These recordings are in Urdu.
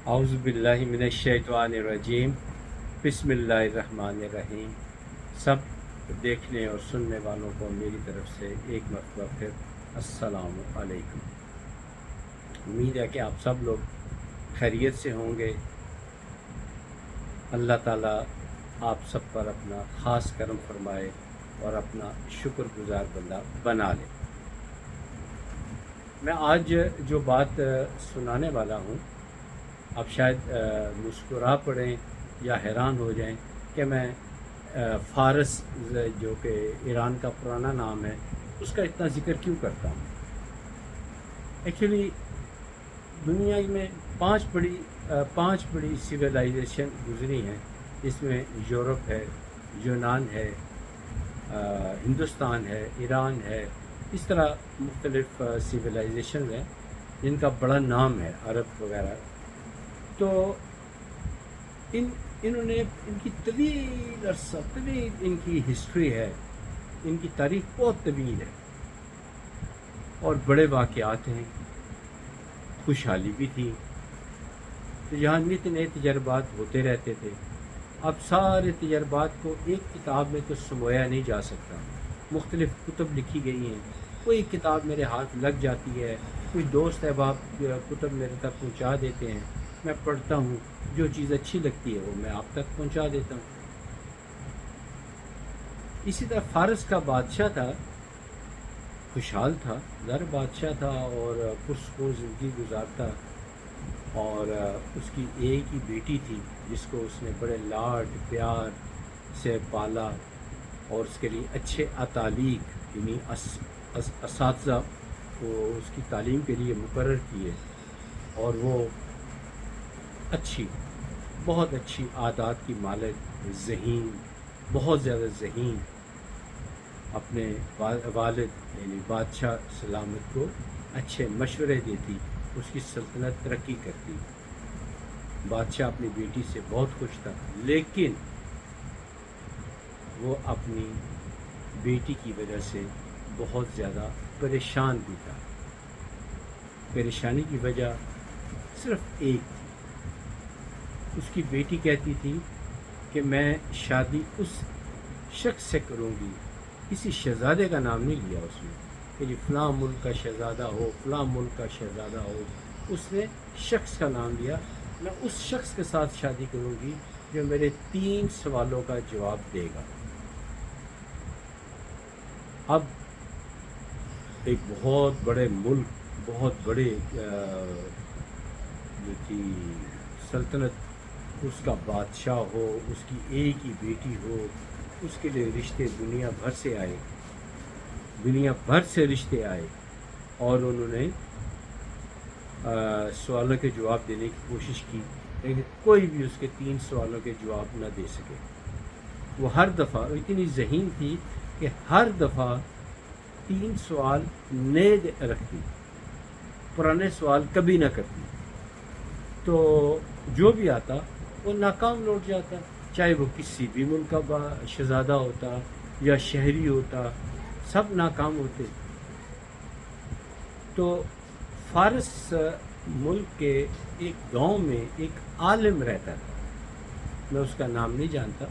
اعوذ باللہ من الشیطان الرجیم بسم اللہ الرحمن الرحیم۔ سب دیکھنے اور سننے والوں کو میری طرف سے ایک مرتبہ پھر السلام علیکم۔ امید ہے کہ آپ سب لوگ خیریت سے ہوں گے۔ اللہ تعالیٰ آپ سب پر اپنا خاص کرم فرمائے اور اپنا شکر گزار بندہ بنا لے۔ میں آج جو بات سنانے والا ہوں، آپ شاید مسکرا پڑیں یا حیران ہو جائیں کہ میں فارس جو کہ ایران کا پرانا نام ہے اس کا اتنا ذکر کیوں کرتا ہوں۔ ایکچولی دنیا میں پانچ بڑی سویلائزیشن گزری ہیں، جس میں یورپ ہے، یونان ہے، ہندوستان ہے، ایران ہے، اس طرح مختلف سویلائزیشن ہیں جن کا بڑا نام ہے، عرب وغیرہ۔ تو انہوں نے ان کی طویل ان کی ہسٹری ہے، ان کی تاریخ بہت طویل ہے اور بڑے واقعات ہیں، خوشحالی بھی تھی۔ تو یہاں نت نئے تجربات ہوتے رہتے تھے۔ اب سارے تجربات کو ایک کتاب میں تو سمویا نہیں جا سکتا، مختلف کتب لکھی گئی ہیں، کوئی کتاب میرے ہاتھ لگ جاتی ہے، کوئی دوست احباب کتب میرے تک پہنچا دیتے ہیں، میں پڑھتا ہوں، جو چیز اچھی لگتی ہے وہ میں آپ تک پہنچا دیتا ہوں۔ اسی طرح فارس کا بادشاہ تھا، خوشحال تھا، زر بادشاہ تھا اور پرسکون زندگی گزارتا، اور اس کی ایک ہی بیٹی تھی جس کو اس نے بڑے لاڈ پیار سے پالا اور اس کے لیے اچھے اتالیق یعنی اساتذہ کو اس کی تعلیم کے لیے مقرر کیے، اور وہ بہت اچھی عادات کی مالک، ذہین، بہت زیادہ ذہین، اپنے والد یعنی بادشاہ سلامت کو اچھے مشورے دیتی، اس کی سلطنت ترقی کرتی۔ بادشاہ اپنی بیٹی سے بہت خوش تھا، لیکن وہ اپنی بیٹی کی وجہ سے بہت زیادہ پریشان بھی تھا۔ پریشانی کی وجہ صرف ایک تھی، اس کی بیٹی کہتی تھی کہ میں شادی اس شخص سے کروں گی، کسی شہزادے کا نام نہیں لیا اس نے کہ جی فلاں ملک کا شہزادہ ہو، فلاں ملک کا شہزادہ ہو، اس نے شخص کا نام لیا، میں اس شخص کے ساتھ شادی کروں گی جو میرے 3 سوالوں کا جواب دے گا۔ اب ایک بہت بڑے ملک، بہت بڑے جو تھی سلطنت، اس کا بادشاہ ہو، اس کی ایک ہی بیٹی ہو، اس کے لیے رشتے دنیا بھر سے رشتے آئے، اور انہوں نے سوالوں کے جواب دینے کی کوشش کی، لیکن کوئی بھی اس کے 3 سوالوں کے جواب نہ دے سکے۔ وہ ہر دفعہ اتنی ذہین تھی کہ ہر دفعہ 3 سوال نئے رکھتی، پرانے سوال کبھی نہ کرتی، تو جو بھی آتا وہ ناکام لوٹ جاتا، چاہے وہ کسی بھی ملک کا شہزادہ ہوتا یا شہری ہوتا، سب ناکام ہوتے۔ تو فارس ملک کے ایک گاؤں میں ایک عالم رہتا تھا، میں اس کا نام نہیں جانتا،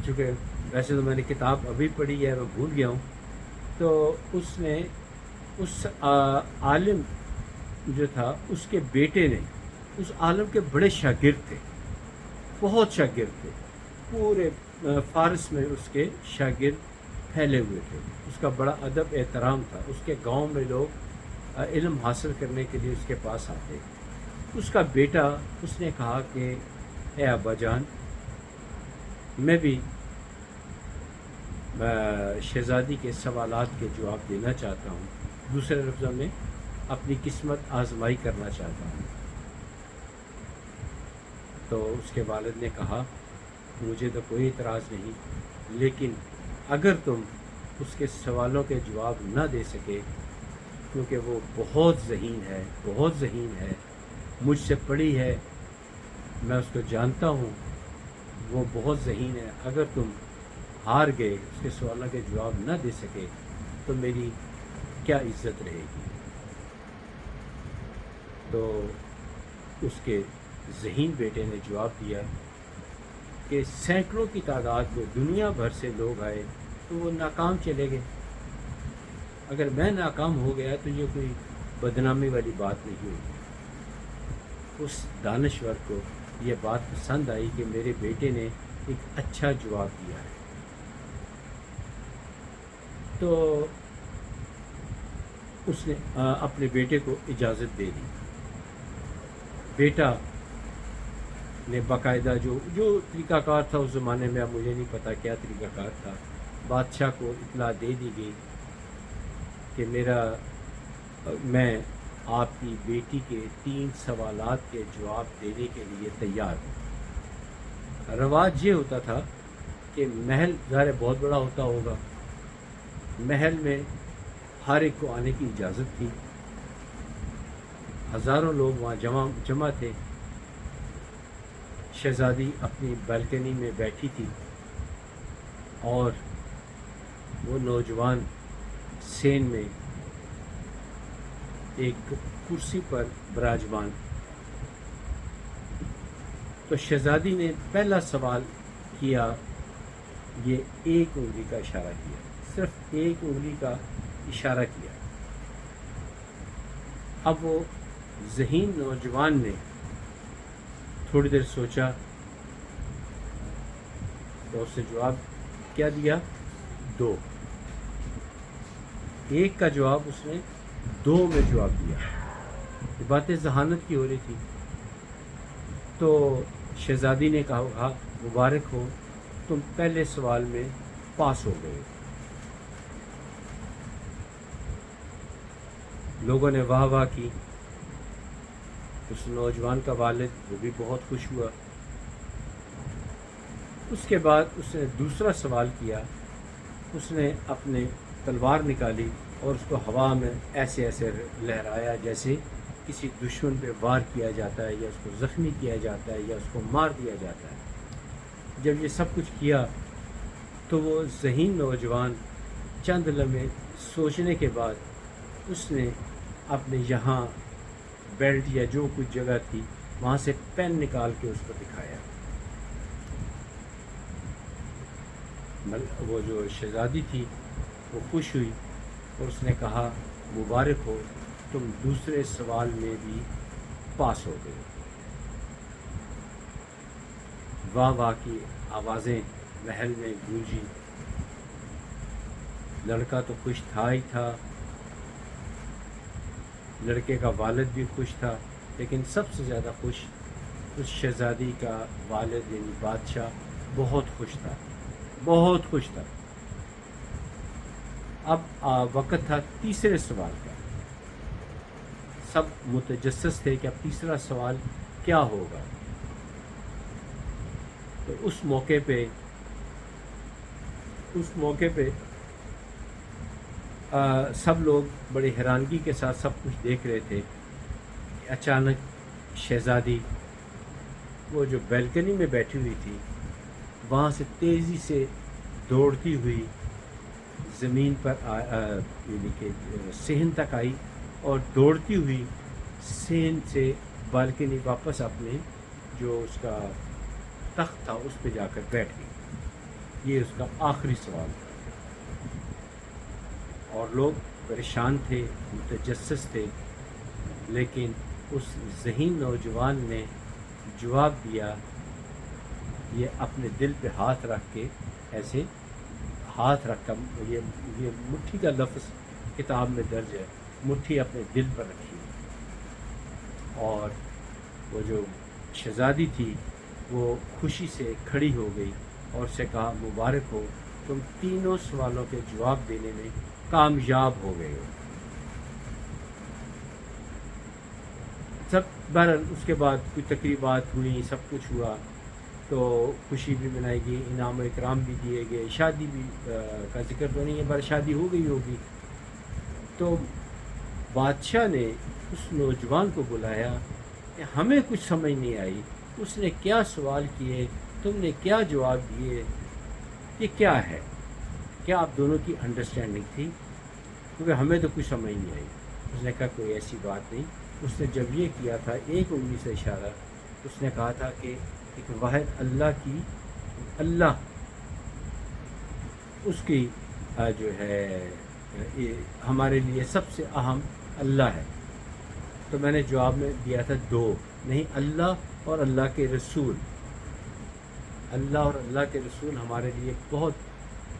چونکہ ویسے تو میں نے کتاب ابھی پڑھی ہے، میں بھول گیا ہوں۔ تو اس نے اس عالم جو تھا، اس کے بیٹے نے اس عالم کے بڑے شاگرد تھے، بہت شاگرد تھے، پورے فارس میں اس کے شاگرد پھیلے ہوئے تھے، اس کا بڑا ادب احترام تھا، اس کے گاؤں میں لوگ علم حاصل کرنے کے لیے اس کے پاس آتے۔ اس کا بیٹا اس نے کہا کہ اے ابا جان، میں بھی شہزادی کے سوالات کے جواب دینا چاہتا ہوں، دوسرے لفظوں میں اپنی قسمت آزمائی کرنا چاہتا ہوں۔ تو اس کے والد نے کہا مجھے تو کوئی اعتراض نہیں، لیکن اگر تم اس کے سوالوں کے جواب نہ دے سکے، کیونکہ وہ بہت ذہین ہے، مجھ سے پڑھی ہے، میں اس کو جانتا ہوں، وہ بہت ذہین ہے، اگر تم ہار گئے، اس کے سوالوں کے جواب نہ دے سکے، تو میری کیا عزت رہے گی؟ تو اس کے ذہین بیٹے نے جواب دیا کہ سینکڑوں کی تعداد میں دنیا بھر سے لوگ آئے تو وہ ناکام چلے گئے، اگر میں ناکام ہو گیا تو یہ کوئی بدنامی والی بات نہیں ہوگی۔ اس دانشور کو یہ بات پسند آئی کہ میرے بیٹے نے ایک اچھا جواب دیا ہے، تو اس نے اپنے بیٹے کو اجازت دے دی۔ بیٹا نے باقاعدہ جو طریقہ کار تھا اس زمانے میں، اب مجھے نہیں پتہ کیا طریقہ کار تھا، بادشاہ کو اطلاع دے دی گئی کہ میں آپ کی بیٹی کے 3 سوالات کے جواب دینے کے لیے تیار ہوں۔ رواج یہ ہوتا تھا کہ محل ظاہر بہت بڑا ہوتا ہوگا، محل میں ہر ایک کو آنے کی اجازت تھی، ہزاروں لوگ وہاں جمع تھے۔ شہزادی اپنی بالکنی میں بیٹھی تھی اور وہ نوجوان سین میں ایک کرسی پر براجمان۔ تو شہزادی نے پہلا سوال کیا، یہ ایک انگلی کا اشارہ کیا، صرف ایک انگلی کا اشارہ کیا۔ اب وہ ذہین نوجوان نے تھوڑی دیر سوچا تو اس نے جواب کیا دیا؟ 2۔ ایک کا جواب اس نے 2 میں جواب دیا۔ یہ باتیں ذہانت کی ہو رہی تھی۔ تو شہزادی نے کہا مبارک ہو، تم پہلے سوال میں پاس ہو گئے۔ لوگوں نے واہ واہ کی۔ اس نوجوان کا والد وہ بھی بہت خوش ہوا۔ اس کے بعد اس نے دوسرا سوال کیا، اس نے اپنے تلوار نکالی اور اس کو ہوا میں ایسے لہرایا جیسے کسی دشمن پہ وار کیا جاتا ہے یا اس کو زخمی کیا جاتا ہے یا اس کو مار دیا جاتا ہے۔ جب یہ سب کچھ کیا تو وہ ذہین نوجوان چند لمحے سوچنے کے بعد اس نے اپنے یہاں بیلٹ یا جو کچھ جگہ تھی وہاں سے پین نکال کے اس کو دکھایا۔ وہ جو شہزادی تھی وہ خوش ہوئی اور اس نے کہا مبارک ہو، تم دوسرے سوال میں بھی پاس ہو گئے۔ واہ واہ کی آوازیں محل میں گونجی۔ لڑکا تو خوش تھا ہی تھا، لڑکے کا والد بھی خوش تھا، لیکن سب سے زیادہ خوش اس شہزادی کا والد یعنی بادشاہ بہت خوش تھا، بہت خوش تھا۔ اب وقت تھا تیسرے سوال کا۔ سب متجسس تھے کہ اب تیسرا سوال کیا ہوگا۔ تو اس موقع پہ سب لوگ بڑے حیرانگی کے ساتھ سب کچھ دیکھ رہے تھے کہ اچانک شہزادی وہ جو بیلکنی میں بیٹھی ہوئی تھی وہاں سے تیزی سے دوڑتی ہوئی زمین پر یعنی کہ صحن تک آئی اور دوڑتی ہوئی صحن سے بالکنی واپس اپنے جو اس کا تخت تھا اس پہ جا کر بیٹھ گئی۔ یہ اس کا آخری سوال تھا اور لوگ پریشان تھے، متجسس تھے، لیکن اس ذہین نوجوان نے جواب دیا، یہ اپنے دل پہ ہاتھ رکھ کے ایسے ہاتھ رکھ کر، یہ مٹھی کا لفظ کتاب میں درج ہے، مٹھی اپنے دل پر رکھی، اور وہ جو شہزادی تھی وہ خوشی سے کھڑی ہو گئی اور اسے کہا مبارک ہو، تم تینوں سوالوں کے جواب دینے میں کامیاب ہو گئے ہو۔ سب بہرحال اس کے بعد کچھ تقریبات ہوئیں، سب کچھ ہوا، تو خوشی بھی منائی گئی، انعام و اکرام بھی دیے گئے، شادی بھی کا ذکر تو نہیں ہے پر شادی ہو گئی ہوگی۔ تو بادشاہ نے اس نوجوان کو بلایا کہ ہمیں کچھ سمجھ نہیں آئی، اس نے کیا سوال کیے، تم نے کیا جواب دیے، یہ کیا ہے؟ کیا آپ دونوں کی انڈرسٹینڈنگ تھی؟ کیونکہ ہمیں تو کچھ سمجھ نہیں آئی۔ اس نے کہا کوئی ایسی بات نہیں، اس نے جب یہ کیا تھا ایک انگلی سے اشارہ، اس نے کہا تھا کہ ایک واحد اللہ اس کی جو ہے ہمارے لیے سب سے اہم اللہ ہے. تو میں نے جواب میں دیا تھا دو نہیں، اللہ اور اللہ کے رسول. اللہ اور اللہ کے رسول ہمارے لیے بہت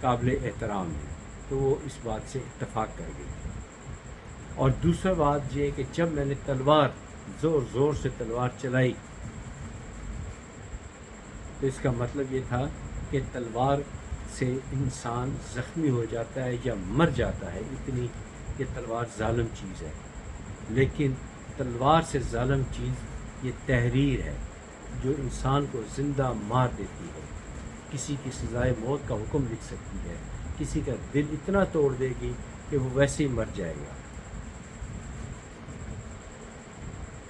قابل احترام ہے. تو وہ اس بات سے اتفاق کر گئی. اور دوسرا بات یہ کہ جب میں نے تلوار زور سے تلوار چلائی تو اس کا مطلب یہ تھا کہ تلوار سے انسان زخمی ہو جاتا ہے یا مر جاتا ہے، اتنی یہ تلوار ظالم چیز ہے. لیکن تلوار سے ظالم چیز یہ تحریر ہے جو انسان کو زندہ مار دیتی ہے، کسی کی سزائے موت کا حکم لکھ سکتی ہے، کسی کا دل اتنا توڑ دے گی کہ وہ ویسے ہی مر جائے گا.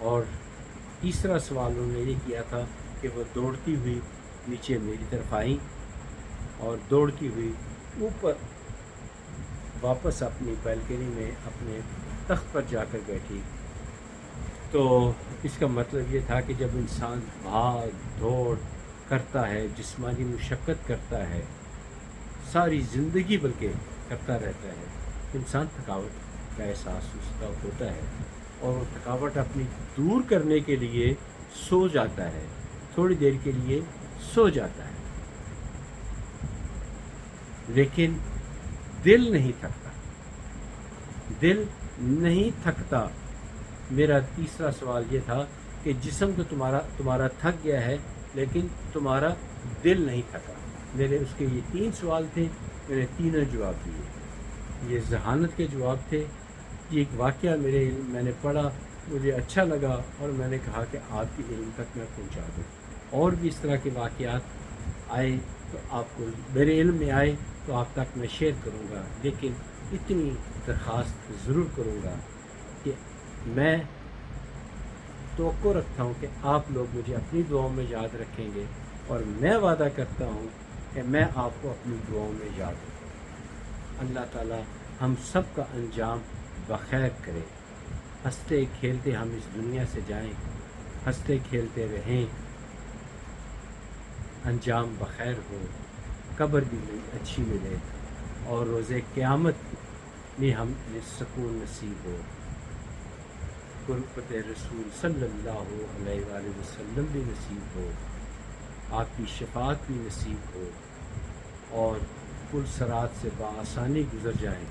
اور تیسرا سوال انہوں نے یہ کیا تھا کہ وہ دوڑتی ہوئی نیچے میری طرف آئیں اور دوڑتی ہوئی اوپر واپس اپنی بالکنی میں اپنے تخت پر جا کر بیٹھی. تو اس کا مطلب یہ تھا کہ جب انسان بھاگ دوڑ کرتا ہے، جسمانی مشقت کرتا ہے، ساری زندگی بلکہ کرتا رہتا ہے، انسان تھکاوٹ کا احساس اس کا ہوتا ہے. اور وہ تھکاوٹ اپنی دور کرنے کے لیے سو جاتا ہے، تھوڑی دیر کے لیے سو جاتا ہے. لیکن دل نہیں تھکتا، دل نہیں تھکتا. میرا تیسرا سوال یہ تھا کہ جسم تو تمہارا تھک گیا ہے لیکن تمہارا دل نہیں تھکا. میرے اس کے یہ 3 سوال تھے، میں نے تینوں جواب دیے. یہ ذہانت کے جواب تھے. یہ ایک واقعہ میں نے پڑھا، مجھے اچھا لگا اور میں نے کہا کہ آپ کے علم تک میں پہنچا دوں. اور بھی اس طرح کے واقعات آئے تو آپ کو میرے علم میں آئے تو آپ تک میں شیئر کروں گا. لیکن اتنی درخواست ضرور کروں گا کہ میں توقع رکھتا ہوں کہ آپ لوگ مجھے اپنی دعاؤں میں یاد رکھیں گے، اور میں وعدہ کرتا ہوں کہ میں آپ کو اپنی دعاؤں میں یاد رکھوں. اللہ تعالی ہم سب کا انجام بخیر کرے. ہنستے کھیلتے ہم اس دنیا سے جائیں، ہنستے کھیلتے رہیں، انجام بخیر ہو، قبر بھی اچھی ملے اور روز قیامت میں ہمیں سکون نصیب ہو. قربت رسول صلی اللہ علیہ وآلہ وسلم بھی نصیب ہو، آپ کی شفاعت بھی نصیب ہو، اور پل صراط سے بآسانی گزر جائیں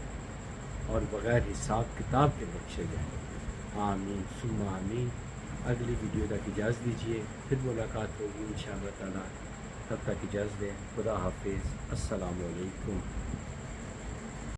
اور بغیر حساب کتاب کے بخشے جائیں. آمین ثم آمین. اگلی ویڈیو تک اجازت دیجیے، پھر ملاقات ہوگی انشاءاللہ تعالی. تب تک اجازت دیں. خدا حافظ. السلام علیکم.